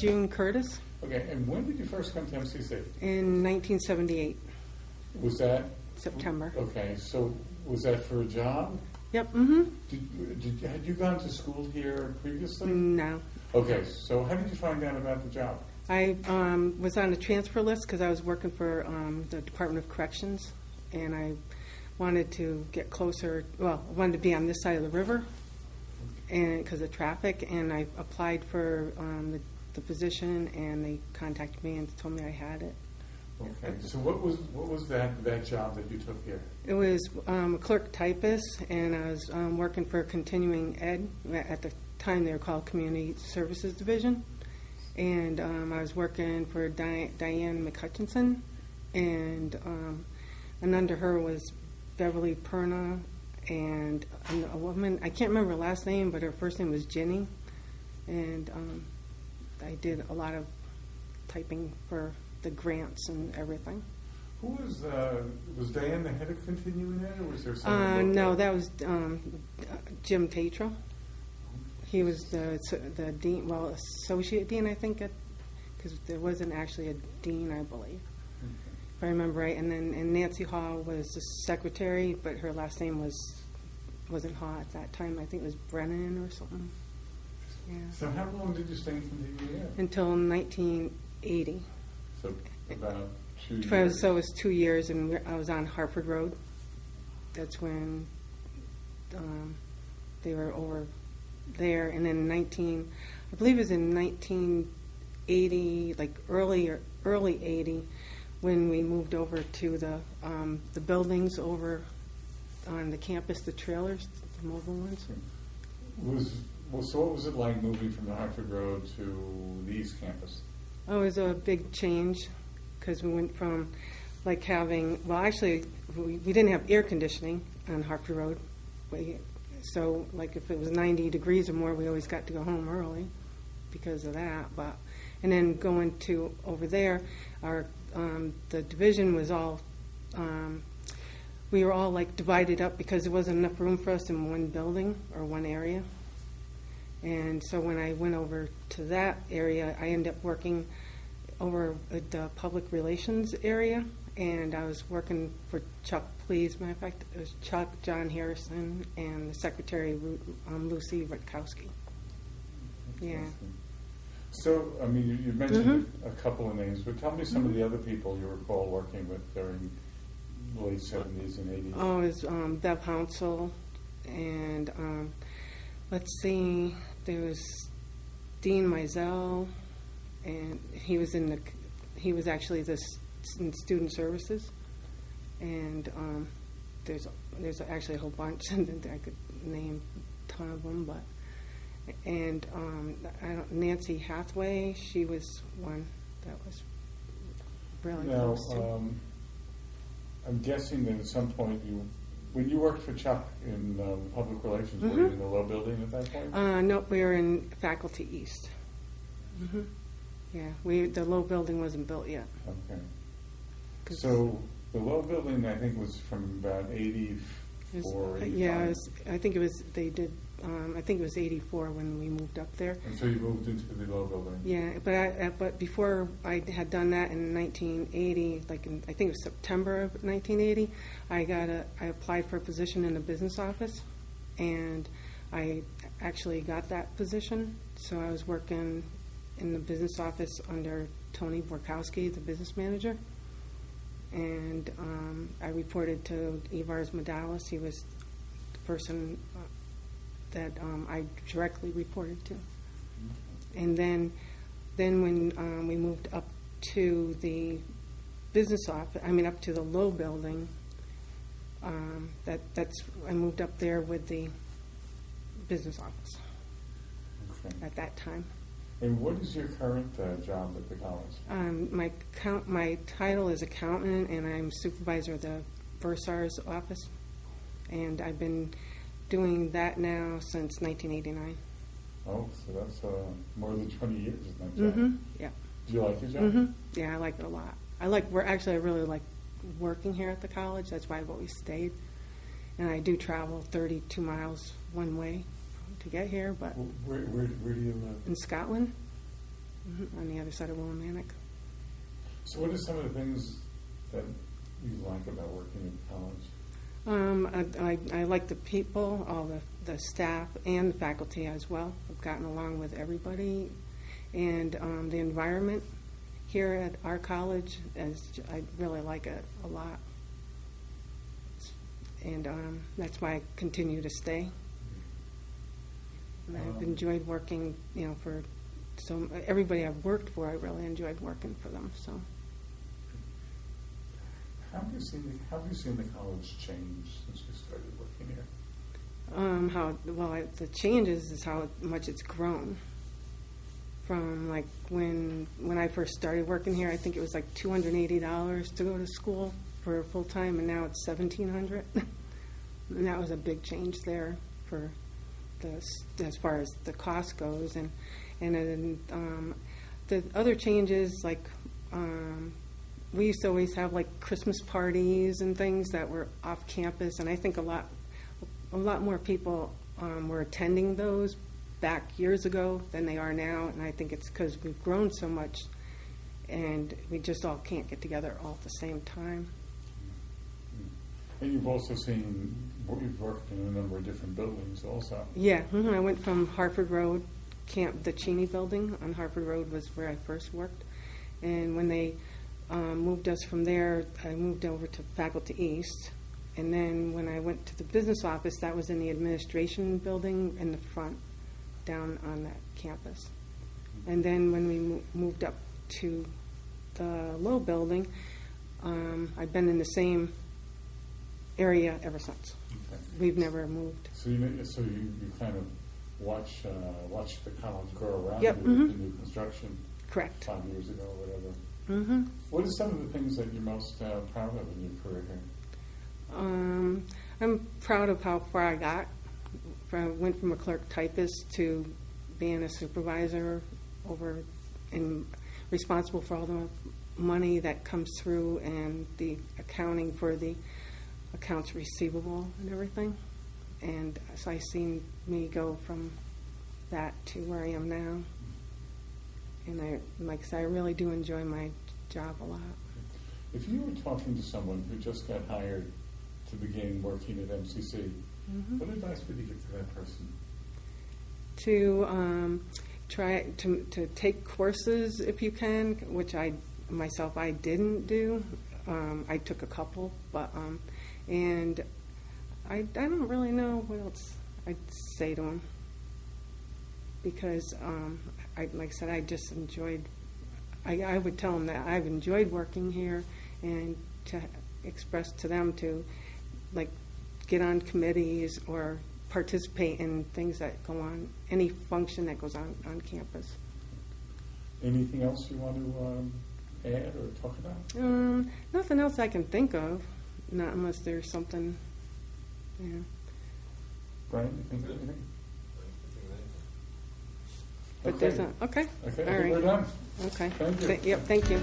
June Curtis Okay, and when did you first come to MCC? in 1978, Was that? September. Okay, so was that for a job? Yep, Had you gone to school here previously? No. Okay, so how did you find out about the job? I was on a transfer list because I was working for the Department of Corrections, and I wanted to get closer, well, I wanted to be on this side of the river and because of traffic, and I applied for the position, and they contacted me and told me I had it. Okay, so what was that job that you took here? It was a clerk typist, and I was working for Continuing Ed. At the time, they were called Community Services Division. And I was working for Diane McHutchinson, and under her was Beverly Perna, and a woman, I can't remember her last name, but her first name was Jenny. And I did a lot of typing for the grants and everything. Who was Diane the head of Continuing Ed, or was there someone? No, that was Jim Tatro. He was the dean, well, associate dean, I think, because there wasn't actually a dean, I believe, if I remember right. And Nancy Hall was the secretary, but her last name wasn't Hall at that time. I think it was Brennan or something. Yeah. So how long did you stay in Continuing Ed? Until 1980. So about 2 years. So it was 2 years, and I was on Hartford Road. That's when they were over there, and then I believe it was in 1980, like early 80, when we moved over to the buildings over on the campus, the trailers, the mobile ones. So what was it like moving from the Hartford Road to the East Campus? Oh, it was a big change because we went from like having, well, actually, we didn't have air conditioning on Hartford Road. So, like, if it was 90 degrees or more, we always got to go home early because of that. And then going to over there, the division was all, we were all like divided up because there wasn't enough room for us in one building or one area. And so when I went over to that area, I ended up working over at the public relations area, and I was working for Chuck Please. Matter of fact, it was Chuck, John Harrison, and the secretary, Lucy Rutkowski. Yeah. So, I mean, you mentioned a couple of names, but tell me some of the other people you recall working with during the late 70s and 80s. Oh, it was Bev Hounsel, and let's see, there was Dean Mizell, and he was actually in student services, and there's actually a whole bunch that I could name a ton of them, and Nancy Hathaway, she was one that was really close to. I'm guessing that at some point when you worked for Chuck in public relations, were you in the low building at that point? No, we were in Faculty East. Yeah, the low building wasn't built yet. Okay. So the low building, I think, was from about 84, 85. Yeah, I think it was. They did. I think it was 84 when we moved up there. And so you moved into the low building. Yeah, but before I had done that in 1980, like I think it was September of 1980, I applied for a position in the business office, and I actually got that position. So I was working in the business office under Tony Borkowski, the business manager, and I reported to Evars Medalis. He was the person that I directly reported to. And then when we moved up to the business office, up to the low building, I moved up there with the business office at that time. And what is your current job at the college? My title is accountant, and I'm supervisor of the Bursar's office, and I've been doing that now since 1989. Oh, so that's more than 20 years in that job. Yeah. Do you like your job? Yeah, I like it a lot. I really like working here at the college. That's why I've always stayed. And I do travel 32 miles one way to get here, but Where do you live? in Scotland. on the other side of Willimantic. So what are some of the things that you like about working at college? I like the people, all the staff and the faculty as well. I've gotten along with everybody. And the environment here at our college, I really like it a lot. And that's why I continue to stay. And I've enjoyed working, for everybody I've worked for, I really enjoyed working for them. So. How have you seen the college change since you started working here? The changes is how much it's grown. From like when I first started working here, I think it was like $280 to go to school for full time, and now it's $1,700. And that was a big change there for as far as the cost goes, and then the other changes like. We used to always have like Christmas parties and things that were off campus, and I think a lot more people were attending those back years ago than they are now, and I think it's because we've grown so much, and we just all can't get together all at the same time. And you've also you've worked in a number of different buildings also. Yeah, I went from Harford Road, the Cheney building on Harford Road was where I first worked, and when they moved us from there, I moved over to Faculty East, and then when I went to the business office, that was in the administration building in the front, down on that campus. And then when we moved up to the low building, I've been in the same area ever since. Okay. We've never moved. So you kind of watch the college grow around Yep. you with the new construction. Correct. 5 years ago or whatever. Mm-hmm. What are some of the things that you're most proud of in your career here? I'm proud of how far I got. I went from a clerk typist to being a supervisor and responsible for all the money that comes through and the accounting for the accounts receivable and everything. And so I seen me go from that to where I am now. And like I said, I really do enjoy my job a lot. If you were talking to someone who just got hired to begin working at MCC, what advice would you give to that person? To try to take courses if you can, which I didn't do. I took a couple, but and I don't really know what else I'd say to them, because like I said, I just enjoyed. I would tell them that I've enjoyed working here, and to express to them to like get on committees or participate in things that go on, any function that goes on campus. Anything else you want to add or talk about? Nothing else I can think of, not unless there's something. Yeah. Brian, you think of anything? But there's a okay. Okay, All I think right. we're done. Okay. Thank you. Yep. Thank you.